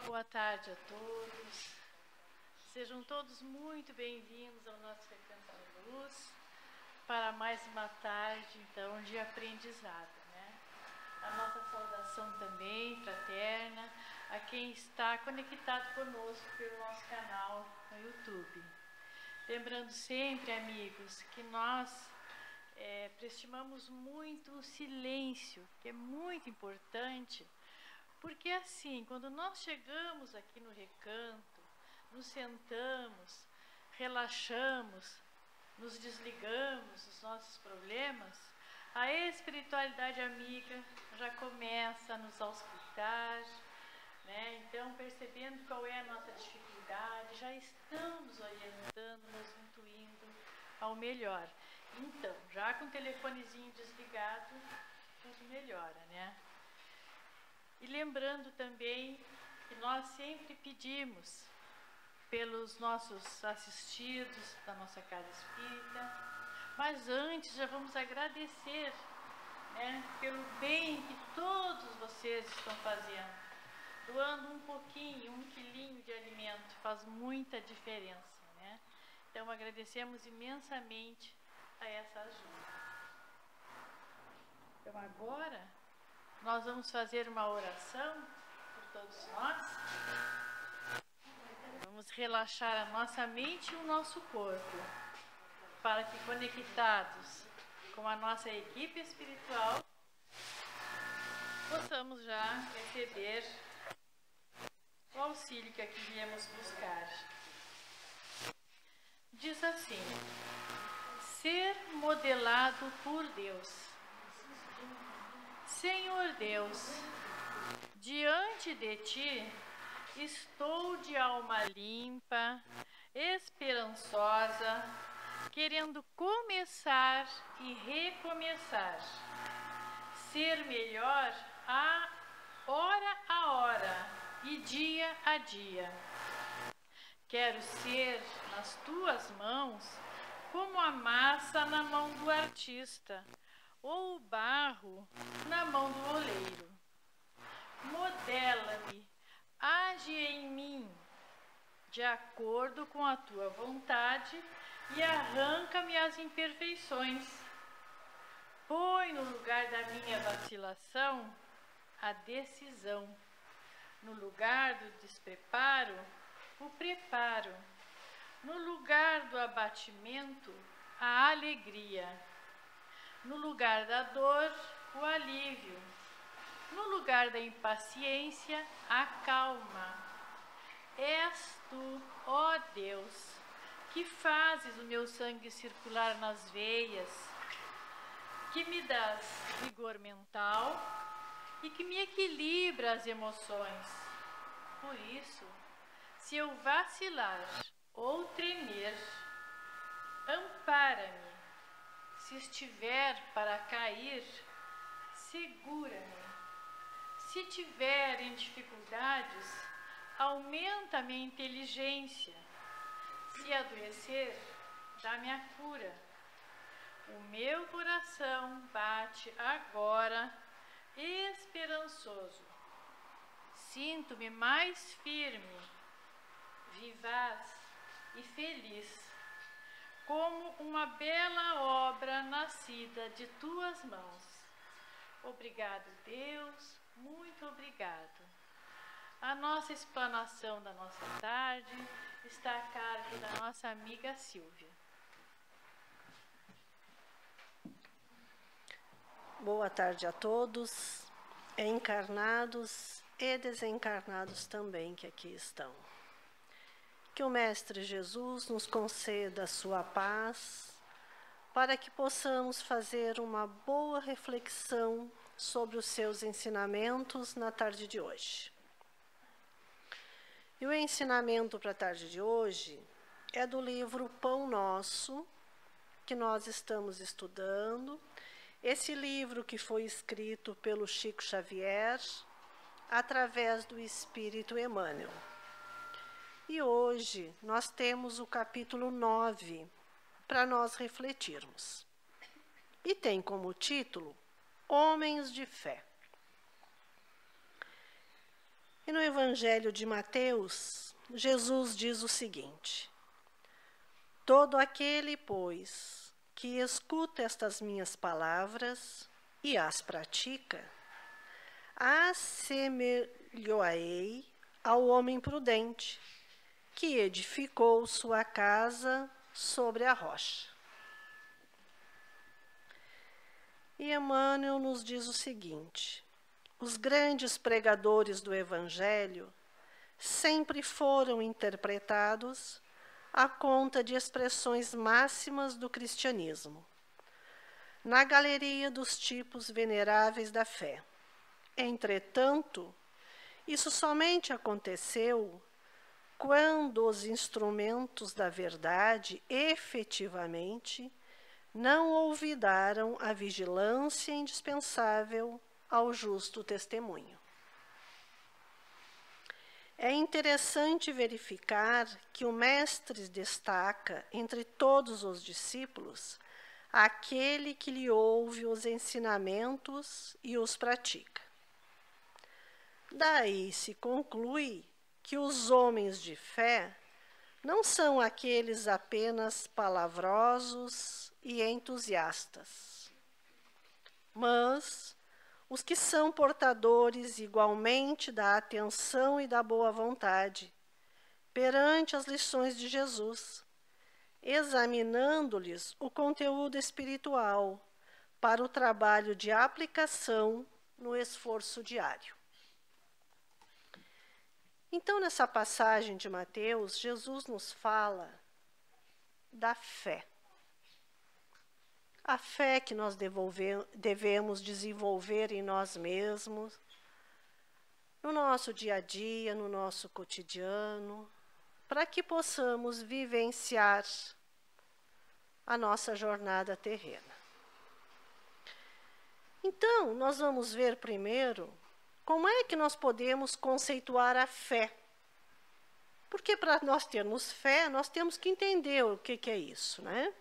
Boa tarde a todos. Sejam todos muito bem-vindos ao nosso Recanto da Luz para mais uma tarde, então, de aprendizado, né? A nossa saudação também fraterna a quem está conectado conosco pelo nosso canal no YouTube. Lembrando sempre, amigos, que nós prestimamos muito o silêncio, que é muito importante. Porque assim, quando nós chegamos aqui no recanto, nos sentamos, relaxamos, nos desligamos dos nossos problemas, a espiritualidade amiga já começa a nos auscultar, né? Então, percebendo qual é a nossa dificuldade, já estamos orientando, nos intuindo ao melhor. Então, já com o telefonezinho desligado, tudo melhora, né? E lembrando também que nós sempre pedimos pelos nossos assistidos da nossa casa espírita, mas antes já vamos agradecer, né, pelo bem que todos vocês estão fazendo, doando um pouquinho, 1 quilinho de alimento, faz muita diferença, né? Então agradecemos imensamente a essa ajuda. Então agora nós vamos fazer uma oração por todos nós. Vamos relaxar a nossa mente e o nosso corpo, para que, conectados com a nossa equipe espiritual, possamos já receber o auxílio que aqui viemos buscar. Diz assim: ser modelado por Deus. Senhor Deus, diante de Ti estou de alma limpa, esperançosa, querendo começar e recomeçar, ser melhor hora a hora e dia a dia. Quero ser nas Tuas mãos como a massa na mão do artista, ou o barro na mão do oleiro. Modela-me, age em mim, de acordo com a Tua vontade, e arranca-me as imperfeições. Põe no lugar da minha vacilação a decisão, no lugar do despreparo, o preparo, no lugar do abatimento, a alegria, no lugar da dor, o alívio, no lugar da impaciência, a calma. És Tu, ó Deus, que fazes o meu sangue circular nas veias, que me dás vigor mental e que me equilibra as emoções. Por isso, se eu vacilar ou tremer, ampara-me. Se estiver para cair, segura-me. Se tiver em dificuldades, aumenta a minha inteligência. Se adoecer, dá-me a cura. O meu coração bate agora esperançoso. Sinto-me mais firme, vivaz e feliz, como uma bela obra nascida de Tuas mãos. Obrigado, Deus, muito obrigado. A nossa explanação da nossa tarde está a cargo da nossa amiga Silvia. Boa tarde a todos, encarnados e desencarnados também que aqui estão. Que o Mestre Jesus nos conceda a sua paz, para que possamos fazer uma boa reflexão sobre os seus ensinamentos na tarde de hoje. E o ensinamento para a tarde de hoje é do livro Pão Nosso, que nós estamos estudando. Esse livro que foi escrito pelo Chico Xavier, através do Espírito Emmanuel. E hoje nós temos o capítulo 9 para nós refletirmos. E tem como título Homens de Fé. E no Evangelho de Mateus, Jesus diz o seguinte: todo aquele, pois, que escuta estas minhas palavras e as pratica, assemelhou-ei ao homem prudente, que edificou sua casa sobre a rocha. E Emmanuel nos diz o seguinte: os grandes pregadores do Evangelho sempre foram interpretados à conta de expressões máximas do cristianismo, na galeria dos tipos veneráveis da fé. Entretanto, isso somente aconteceu quando os instrumentos da verdade efetivamente não olvidaram a vigilância indispensável ao justo testemunho. É interessante verificar que o Mestre destaca entre todos os discípulos aquele que lhe ouve os ensinamentos e os pratica. Daí se conclui que os homens de fé não são aqueles apenas palavrosos e entusiastas, mas os que são portadores igualmente da atenção e da boa vontade perante as lições de Jesus, examinando-lhes o conteúdo espiritual para o trabalho de aplicação no esforço diário. Então, nessa passagem de Mateus, Jesus nos fala da fé. A fé que nós devemos desenvolver em nós mesmos, no nosso dia a dia, no nosso cotidiano, para que possamos vivenciar a nossa jornada terrena. Então, nós vamos ver primeiro como é que nós podemos conceituar a fé. Porque para nós termos fé, nós temos que entender o que é isso, né?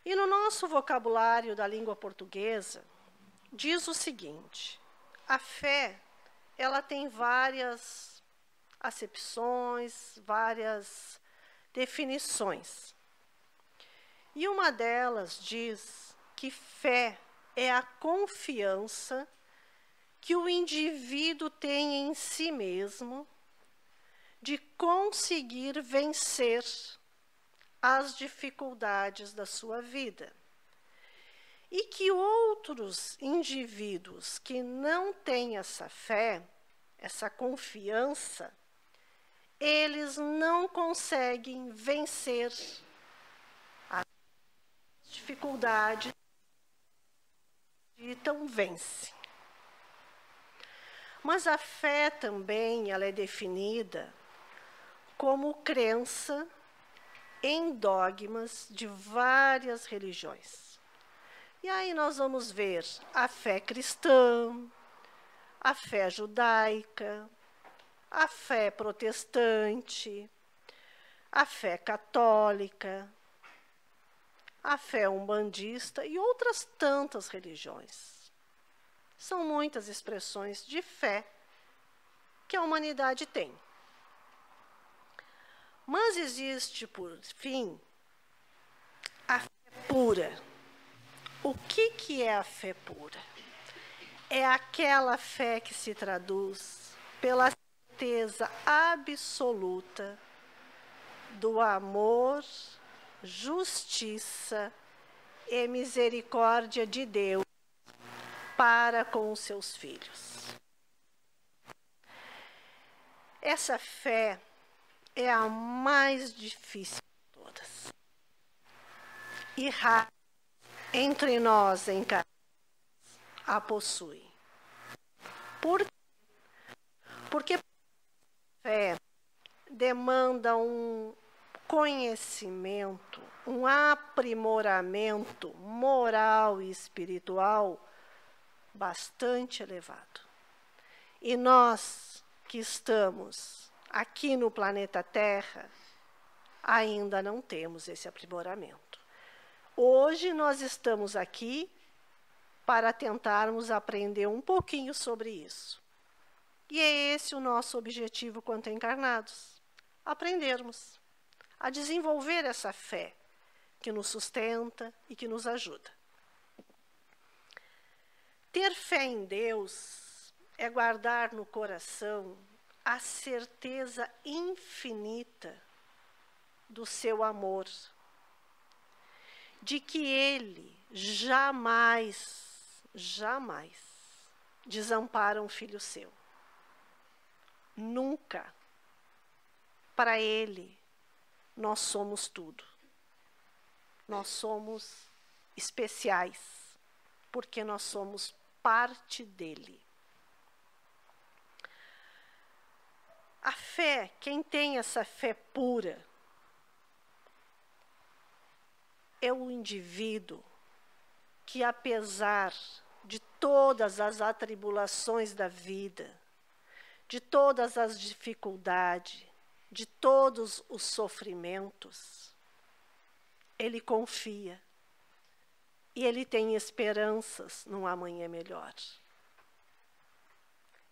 E no nosso vocabulário da língua portuguesa, diz o seguinte: a fé, ela tem várias acepções, várias definições. E uma delas diz que fé é a confiança que o indivíduo tem em si mesmo de conseguir vencer as dificuldades da sua vida. E que outros indivíduos que não têm essa fé, essa confiança, eles não conseguem vencer as dificuldades e então vence. Mas a fé também ela é definida como crença em dogmas de várias religiões. E aí nós vamos ver a fé cristã, a fé judaica, a fé protestante, a fé católica, a fé umbandista e outras tantas religiões. São muitas expressões de fé que a humanidade tem. Mas existe, por fim, a fé pura. O que é a fé pura? É aquela fé que se traduz pela certeza absoluta do amor, justiça e misericórdia de Deus para com os seus filhos. Essa fé é a mais difícil de todas. E rara entre nós encarnados a possui. Por quê? Porque a fé demanda um conhecimento, um aprimoramento moral e espiritual bastante elevado. E nós que estamos aqui no planeta Terra, ainda não temos esse aprimoramento. Hoje nós estamos aqui para tentarmos aprender um pouquinho sobre isso. E é esse o nosso objetivo quanto encarnados: aprendermos a desenvolver essa fé que nos sustenta e que nos ajuda. Ter fé em Deus é guardar no coração a certeza infinita do seu amor, de que Ele jamais, jamais desampara um filho seu. Nunca. Para Ele, nós somos tudo. Nós somos especiais, porque nós somos parte dEle. A fé, quem tem essa fé pura, é o indivíduo que, apesar de todas as atribulações da vida, de todas as dificuldades, de todos os sofrimentos, ele confia e ele tem esperanças num amanhã melhor.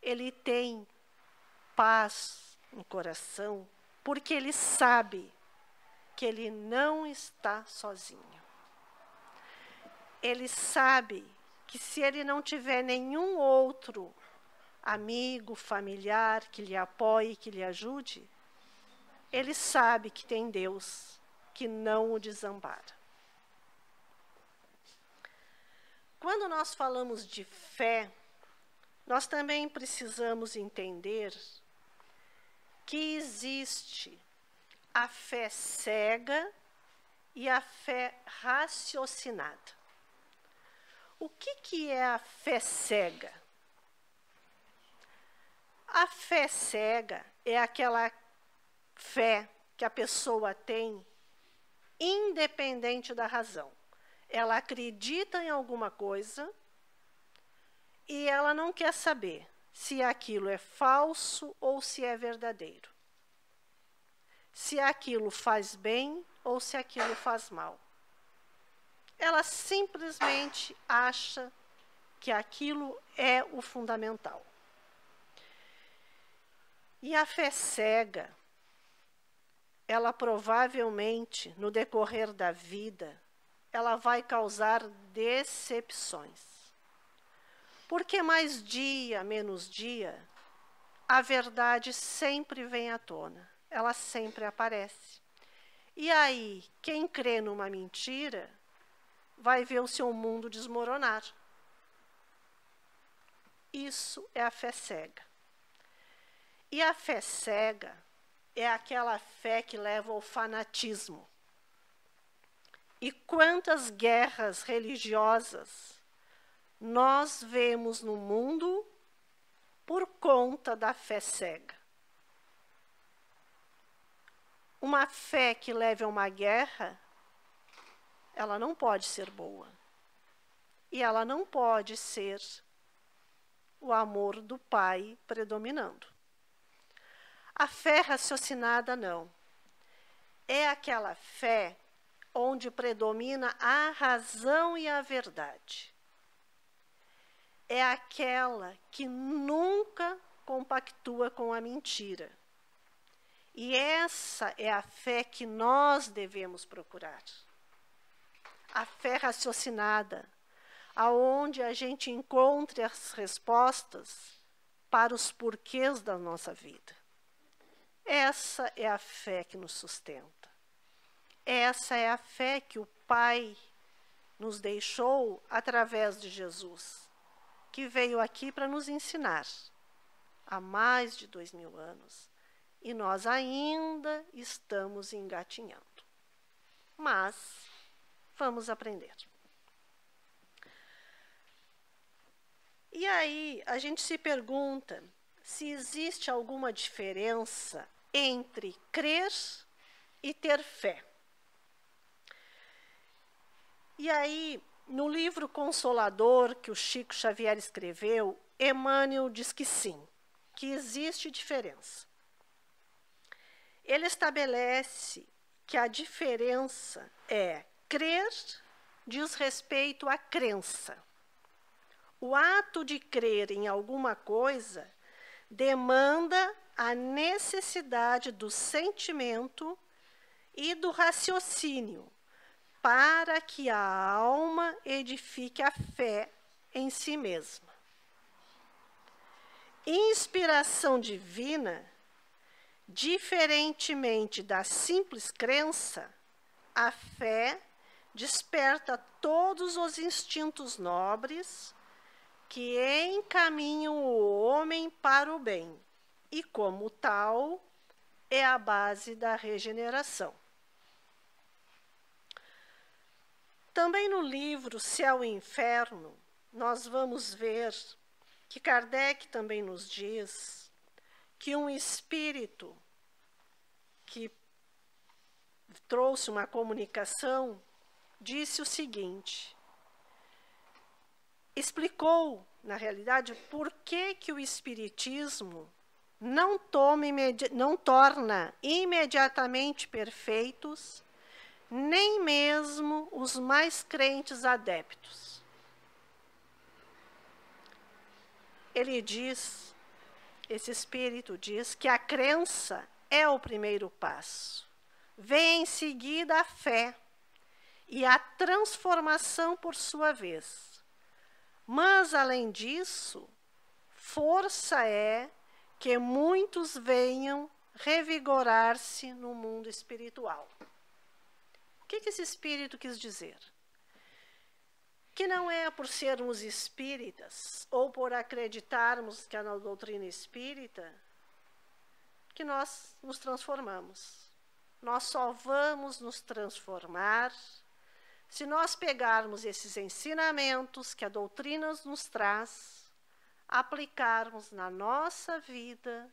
Ele tem paz no coração, porque ele sabe que ele não está sozinho. Ele sabe que se ele não tiver nenhum outro amigo, familiar que lhe apoie, que lhe ajude, ele sabe que tem Deus que não o desampara. Quando nós falamos de fé, nós também precisamos entender que existe a fé cega e a fé raciocinada. O que é a fé cega? A fé cega é aquela fé que a pessoa tem independente da razão. Ela acredita em alguma coisa e ela não quer saber se aquilo é falso ou se é verdadeiro. Se aquilo faz bem ou se aquilo faz mal. Ela simplesmente acha que aquilo é o fundamental. E a fé cega, ela provavelmente, no decorrer da vida, ela vai causar decepções. Porque mais dia, menos dia, a verdade sempre vem à tona, ela sempre aparece. E aí, quem crê numa mentira, vai ver o seu mundo desmoronar. Isso é a fé cega. E a fé cega é aquela fé que leva ao fanatismo. E quantas guerras religiosas nós vemos no mundo por conta da fé cega. Uma fé que leve a uma guerra, ela não pode ser boa. E ela não pode ser o amor do Pai predominando. A fé raciocinada, não. É aquela fé onde predomina a razão e a verdade. É aquela que nunca compactua com a mentira. E essa é a fé que nós devemos procurar. A fé raciocinada, aonde a gente encontre as respostas para os porquês da nossa vida. Essa é a fé que nos sustenta. Essa é a fé que o Pai nos deixou através de Jesus, que veio aqui para nos ensinar há mais de 2000 anos. E nós ainda estamos engatinhando. Mas vamos aprender. E aí a gente se pergunta se existe alguma diferença entre crer e ter fé. E aí, no livro Consolador que o Chico Xavier escreveu, Emmanuel diz que sim, que existe diferença. Ele estabelece que a diferença é crer diz respeito à crença. O ato de crer em alguma coisa demanda a necessidade do sentimento e do raciocínio para que a alma edifique a fé em si mesma. Inspiração divina, diferentemente da simples crença, a fé desperta todos os instintos nobres que encaminham o homem para o bem e, como tal, é a base da regeneração. Também no livro Céu e Inferno, nós vamos ver que Kardec também nos diz que um espírito que trouxe uma comunicação disse o seguinte: explicou, na realidade, por que o Espiritismo não torna imediatamente perfeitos nem mesmo os mais crentes adeptos. Ele diz, esse espírito diz, que a crença é o primeiro passo. Vem em seguida a fé e a transformação por sua vez. Mas, além disso, força é que muitos venham revigorar-se no mundo espiritual. O que esse espírito quis dizer? Que não é por sermos espíritas ou por acreditarmos que é na doutrina espírita que nós nos transformamos. Nós só vamos nos transformar se nós pegarmos esses ensinamentos que a doutrina nos traz, aplicarmos na nossa vida,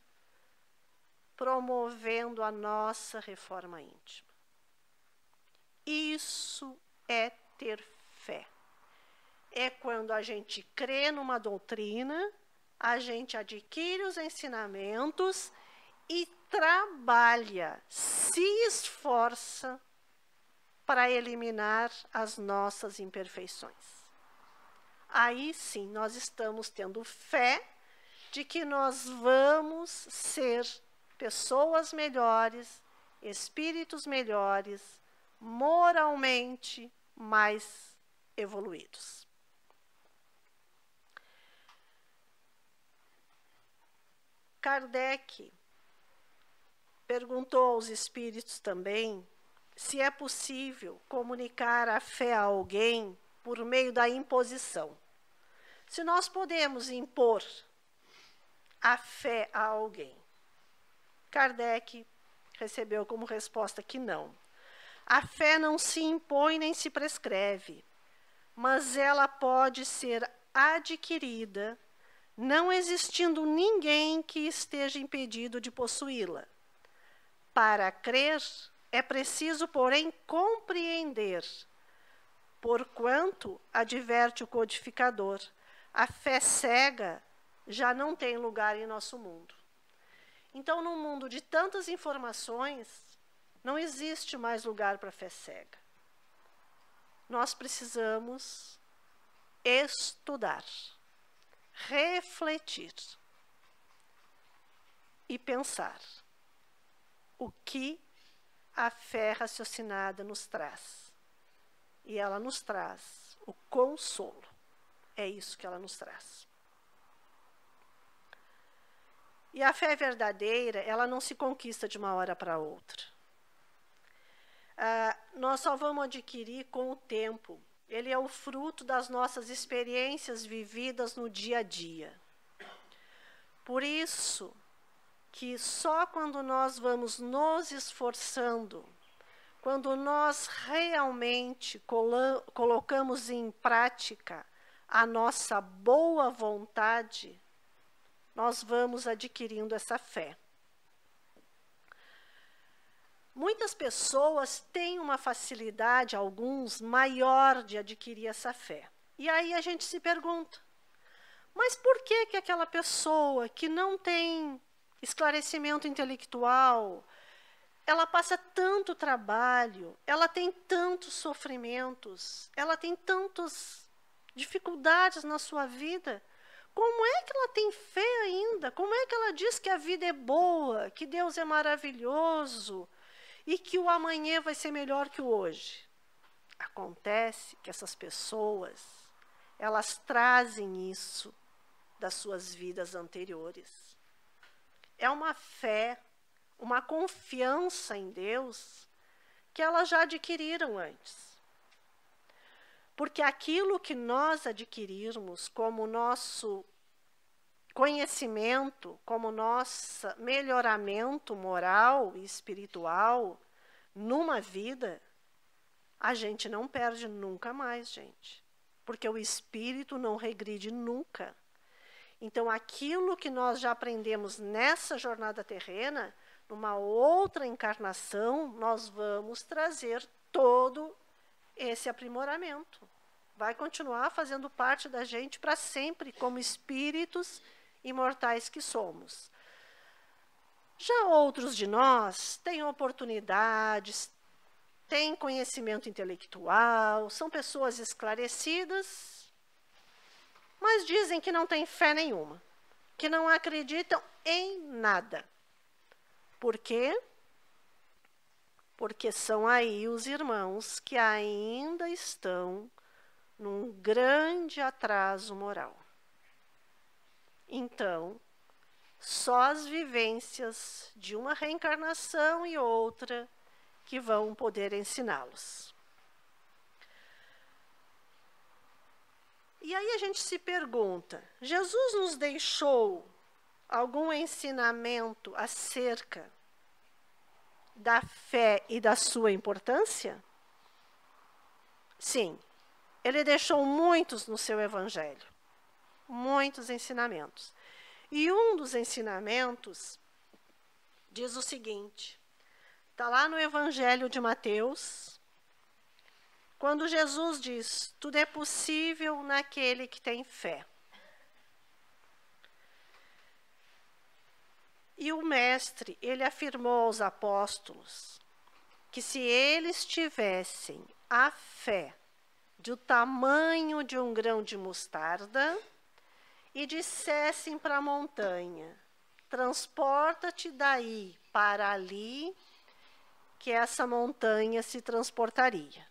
promovendo a nossa reforma íntima. Isso é ter fé. É quando a gente crê numa doutrina, a gente adquire os ensinamentos e trabalha, se esforça para eliminar as nossas imperfeições. Aí sim, nós estamos tendo fé de que nós vamos ser pessoas melhores, espíritos melhores, moralmente mais evoluídos. Kardec perguntou aos espíritos também se é possível comunicar a fé a alguém por meio da imposição. Se nós podemos impor a fé a alguém. Kardec recebeu como resposta que não. A fé não se impõe nem se prescreve, mas ela pode ser adquirida, não existindo ninguém que esteja impedido de possuí-la. Para crer, é preciso, porém, compreender, porquanto, adverte o codificador, a fé cega já não tem lugar em nosso mundo. Então, num mundo de tantas informações, não existe mais lugar para a fé cega. Nós precisamos estudar, refletir e pensar o que a fé raciocinada nos traz. E ela nos traz o consolo. É isso que ela nos traz. E a fé verdadeira, ela não se conquista de uma hora para outra. Nós só vamos adquirir com o tempo. Ele é o fruto das nossas experiências vividas no dia a dia. Por isso que só quando nós vamos nos esforçando, quando nós realmente colocamos em prática a nossa boa vontade, nós vamos adquirindo essa fé. Muitas pessoas têm uma facilidade, alguns, maior de adquirir essa fé. E aí a gente se pergunta, mas por que aquela pessoa que não tem esclarecimento intelectual, ela passa tanto trabalho, ela tem tantos sofrimentos, ela tem tantas dificuldades na sua vida, como é que ela tem fé ainda? Como é que ela diz que a vida é boa, que Deus é maravilhoso e que o amanhã vai ser melhor que o hoje? Acontece que essas pessoas, elas trazem isso das suas vidas anteriores. É uma fé, uma confiança em Deus que elas já adquiriram antes. Porque aquilo que nós adquirirmos como nosso conhecimento, como nosso melhoramento moral e espiritual numa vida, a gente não perde nunca mais, gente. Porque o espírito não regride nunca. Então, aquilo que nós já aprendemos nessa jornada terrena, numa outra encarnação, nós vamos trazer todo esse aprimoramento. Vai continuar fazendo parte da gente para sempre, como espíritos imortais que somos. Já outros de nós têm oportunidades, têm conhecimento intelectual, são pessoas esclarecidas, mas dizem que não têm fé nenhuma, que não acreditam em nada. Por quê? Porque são aí os irmãos que ainda estão num grande atraso moral. Então, só as vivências de uma reencarnação e outra que vão poder ensiná-los. E aí a gente se pergunta, Jesus nos deixou algum ensinamento acerca da fé e da sua importância? Sim, ele deixou muitos no seu evangelho, muitos ensinamentos. E um dos ensinamentos diz o seguinte, está lá no evangelho de Mateus, quando Jesus diz, tudo é possível naquele que tem fé. E o mestre, ele afirmou aos apóstolos que se eles tivessem a fé do tamanho de um grão de mostarda e dissessem para a montanha, transporta-te daí para ali, que essa montanha se transportaria.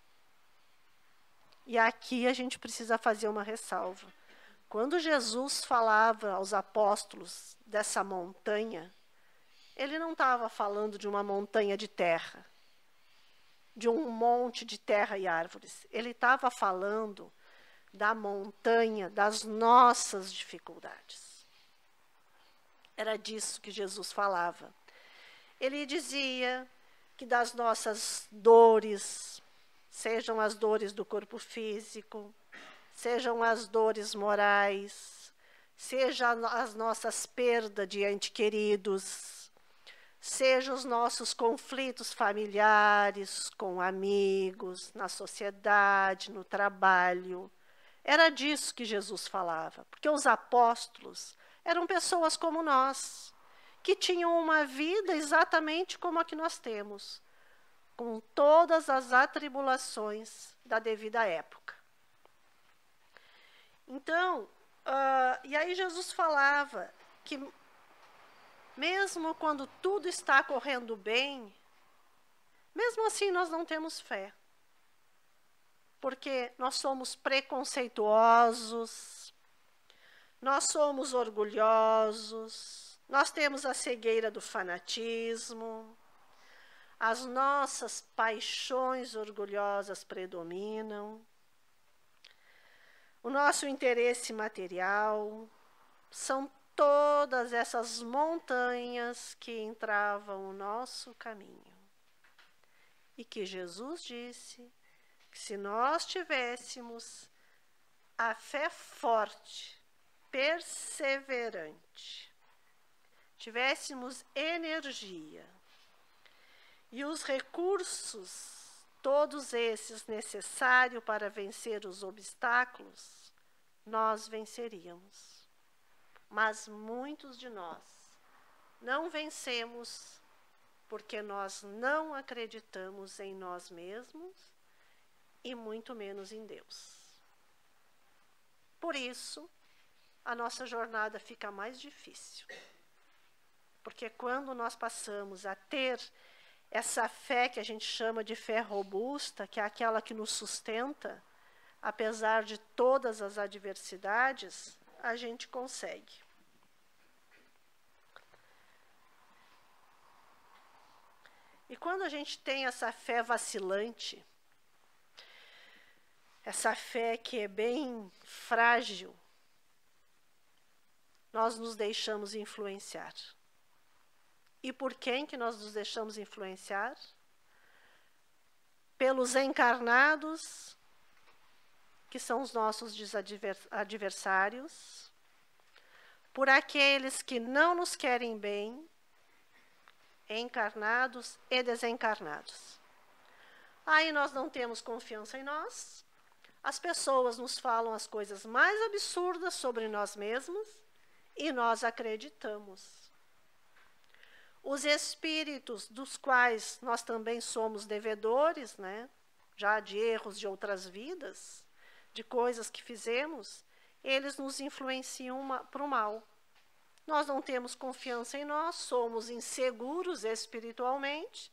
E aqui a gente precisa fazer uma ressalva. Quando Jesus falava aos apóstolos dessa montanha, ele não estava falando de uma montanha de terra, de um monte de terra e árvores. Ele estava falando da montanha das nossas dificuldades. Era disso que Jesus falava. Ele dizia que das nossas dores, sejam as dores do corpo físico, sejam as dores morais, sejam as nossas perdas de entes queridos, sejam os nossos conflitos familiares, com amigos, na sociedade, no trabalho. Era disso que Jesus falava, porque os apóstolos eram pessoas como nós, que tinham uma vida exatamente como a que nós temos, com todas as atribulações da devida época. Então, e aí Jesus falava que mesmo quando tudo está correndo bem, mesmo assim nós não temos fé. Porque nós somos preconceituosos, nós somos orgulhosos, nós temos a cegueira do fanatismo, as nossas paixões orgulhosas predominam, o nosso interesse material, são todas essas montanhas que entravam o nosso caminho. E que Jesus disse que se nós tivéssemos a fé forte, perseverante, tivéssemos energia e os recursos, todos esses necessários para vencer os obstáculos, nós venceríamos. Mas muitos de nós não vencemos porque nós não acreditamos em nós mesmos e muito menos em Deus. Por isso, a nossa jornada fica mais difícil. Porque quando nós passamos a ter essa fé que a gente chama de fé robusta, que é aquela que nos sustenta, apesar de todas as adversidades, a gente consegue. E quando a gente tem essa fé vacilante, essa fé que é bem frágil, nós nos deixamos influenciar. E por quem que nós nos deixamos influenciar? Pelos encarnados, que são os nossos adversários, por aqueles que não nos querem bem, encarnados e desencarnados. Aí nós não temos confiança em nós, as pessoas nos falam as coisas mais absurdas sobre nós mesmos e nós acreditamos. Os espíritos dos quais nós também somos devedores, né, já de erros de outras vidas, de coisas que fizemos, eles nos influenciam para o mal. Nós não temos confiança em nós, somos inseguros espiritualmente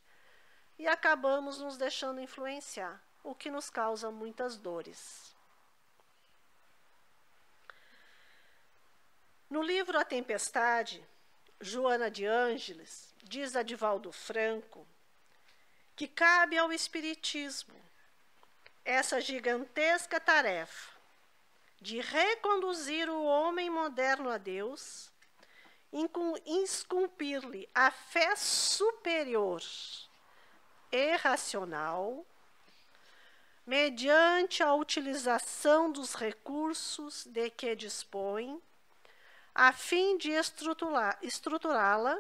e acabamos nos deixando influenciar, o que nos causa muitas dores. No livro A Tempestade, Joana de Ângeles diz a Divaldo Franco que cabe ao Espiritismo essa gigantesca tarefa de reconduzir o homem moderno a Deus, esculpir-lhe a fé superior e racional, mediante a utilização dos recursos de que dispõe, a fim de estruturá-la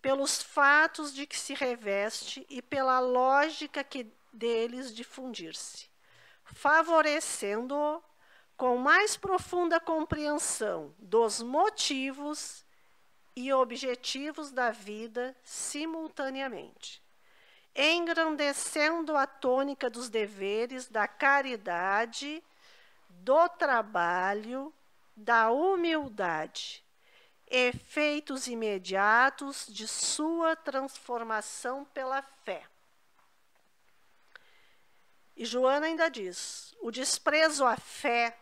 pelos fatos de que se reveste e pela lógica que deles difundir-se, favorecendo-o com mais profunda compreensão dos motivos e objetivos da vida simultaneamente, engrandecendo a tônica dos deveres da caridade, do trabalho, da humildade, efeitos imediatos de sua transformação pela fé. E Joana ainda diz, o desprezo à fé,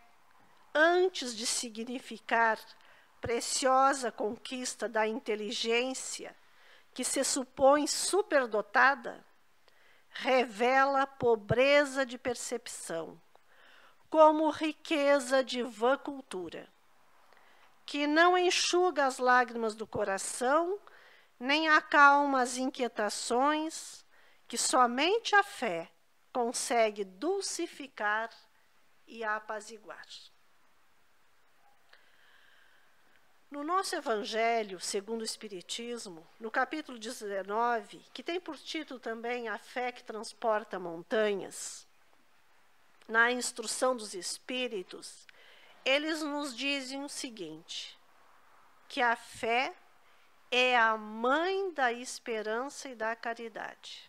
antes de significar preciosa conquista da inteligência, que se supõe superdotada, revela pobreza de percepção, como riqueza de vã cultura, que não enxuga as lágrimas do coração, nem acalma as inquietações, que somente a fé consegue dulcificar e apaziguar. No nosso Evangelho, segundo o Espiritismo, no capítulo 19, que tem por título também A Fé que Transporta Montanhas, na instrução dos Espíritos, eles nos dizem o seguinte, que a fé é a mãe da esperança e da caridade.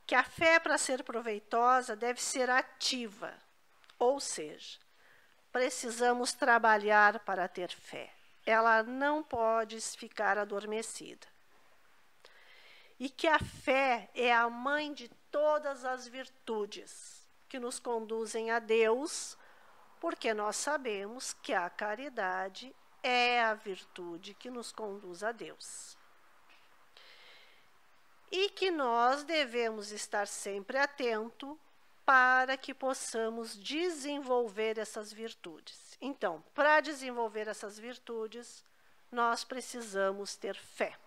Que a fé, para ser proveitosa, deve ser ativa, ou seja, precisamos trabalhar para ter fé. Ela não pode ficar adormecida. E que a fé é a mãe de todas as virtudes que nos conduzem a Deus, porque nós sabemos que a caridade é a virtude que nos conduz a Deus. E que nós devemos estar sempre atentos para que possamos desenvolver essas virtudes. Então, para desenvolver essas virtudes, nós precisamos ter fé.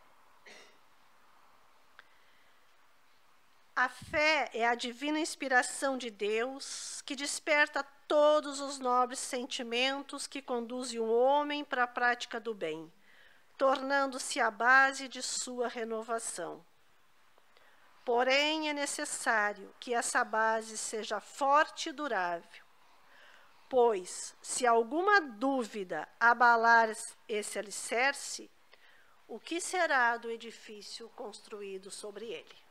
A fé é a divina inspiração de Deus que desperta todos os nobres sentimentos que conduzem o homem para a prática do bem, tornando-se a base de sua renovação. Porém, é necessário que essa base seja forte e durável, pois, se alguma dúvida abalar esse alicerce, o que será do edifício construído sobre ele?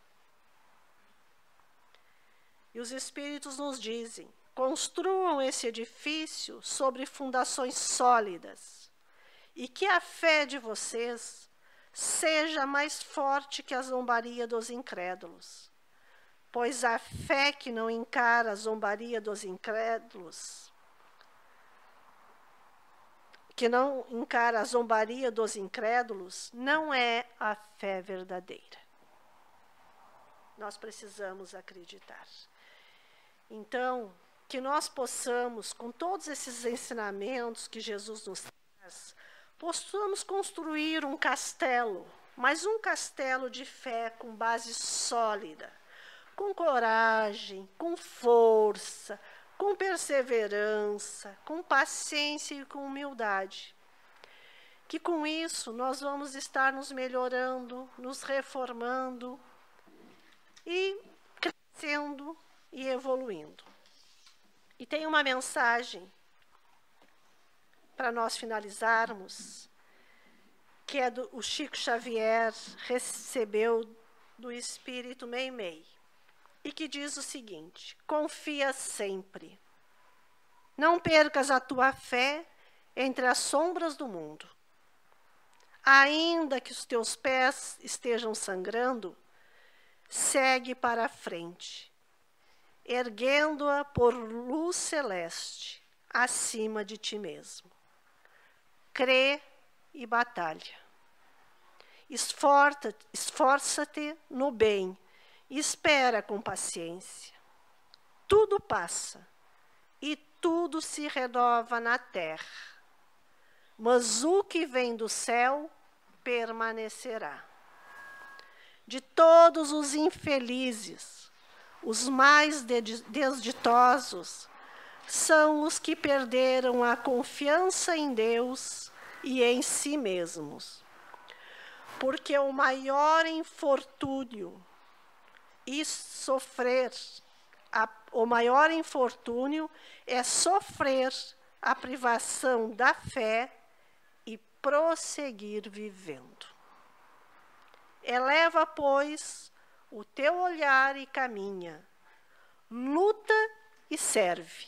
E os Espíritos nos dizem, construam esse edifício sobre fundações sólidas e que a fé de vocês seja mais forte que a zombaria dos incrédulos. Pois a fé que não encara a zombaria dos incrédulos, não é a fé verdadeira. Nós precisamos acreditar. Então, que nós possamos, com todos esses ensinamentos que Jesus nos traz, possamos construir um castelo, mas um castelo de fé com base sólida, com coragem, com força, com perseverança, com paciência e com humildade. Que com isso nós vamos estar nos melhorando, nos reformando e crescendo e evoluindo. E tem uma mensagem para nós finalizarmos, que é o Chico Xavier recebeu do Espírito Meimei, e que diz o seguinte: confia sempre. Não percas a tua fé entre as sombras do mundo. Ainda que os teus pés estejam sangrando, segue para a frente, erguendo-a por luz celeste, acima de ti mesmo. Crê e batalha. Esforça-te no bem, e espera com paciência. Tudo passa, e tudo se renova na terra. Mas o que vem do céu permanecerá. De todos os infelizes, os mais desditosos são os que perderam a confiança em Deus e em si mesmos. Porque o maior infortúnio é sofrer a privação da fé e prosseguir vivendo. Eleva, pois, o teu olhar e caminha. Luta e serve.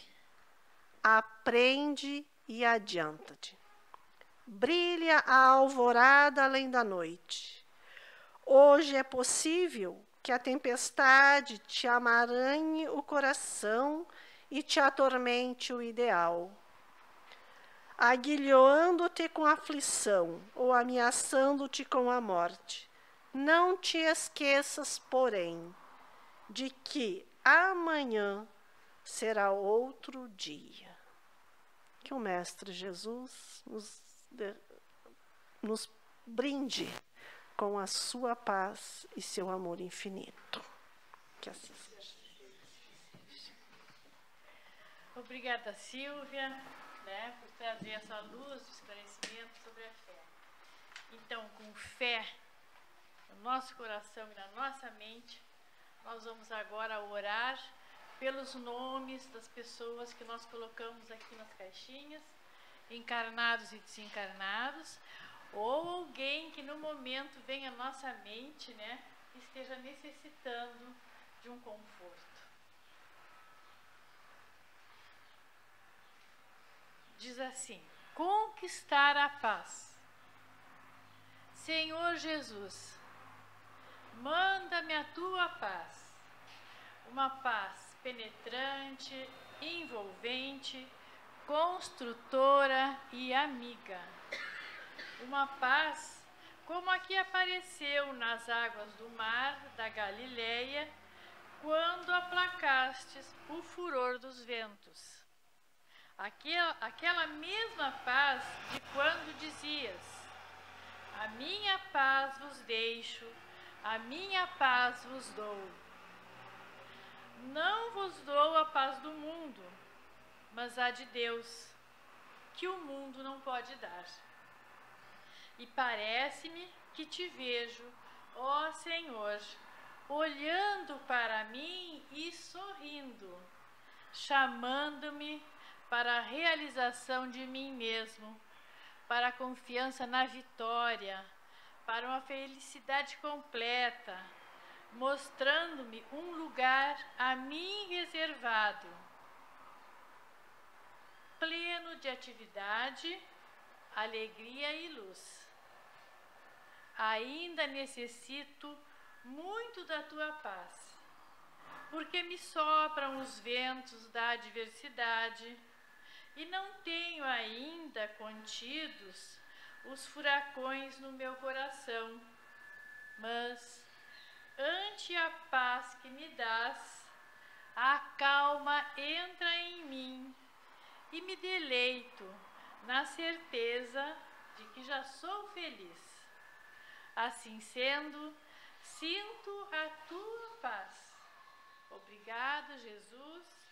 Aprende e adianta-te. Brilha a alvorada além da noite. Hoje é possível que a tempestade te amaranhe o coração e te atormente o ideal, aguilhoando-te com aflição ou ameaçando-te com a morte. Não te esqueças, porém, de que amanhã será outro dia. Que o Mestre Jesus nos brinde com a sua paz e seu amor infinito. Que assim seja. Obrigada, Silvia, por trazer essa luz de esclarecimento sobre a fé. Então, com fé no nosso coração e na nossa mente, nós vamos agora orar pelos nomes das pessoas que nós colocamos aqui nas caixinhas, encarnados e desencarnados, ou alguém que no momento vem à nossa mente, esteja necessitando de um conforto. Diz assim: conquistar a paz. Senhor Jesus, manda-me a tua paz, uma paz penetrante, envolvente, construtora e amiga. Uma paz como a que apareceu nas águas do mar da Galileia, quando aplacastes o furor dos ventos. Aquela mesma paz de quando dizias: a minha paz vos deixo, a minha paz vos dou. Não vos dou a paz do mundo, mas a de Deus, que o mundo não pode dar. E parece-me que te vejo, ó Senhor, olhando para mim e sorrindo, chamando-me para a realização de mim mesmo, para a confiança na vitória, para uma felicidade completa, mostrando-me um lugar a mim reservado. pleno de atividade, alegria e luz. Ainda necessito muito da tua paz, porque me sopram os ventos da adversidade e não tenho ainda contidos os furacões no meu coração. Mas, ante a paz que me dás, a calma entra em mim e me deleito na certeza de que já sou feliz. Assim sendo, sinto a tua paz. Obrigado, Jesus.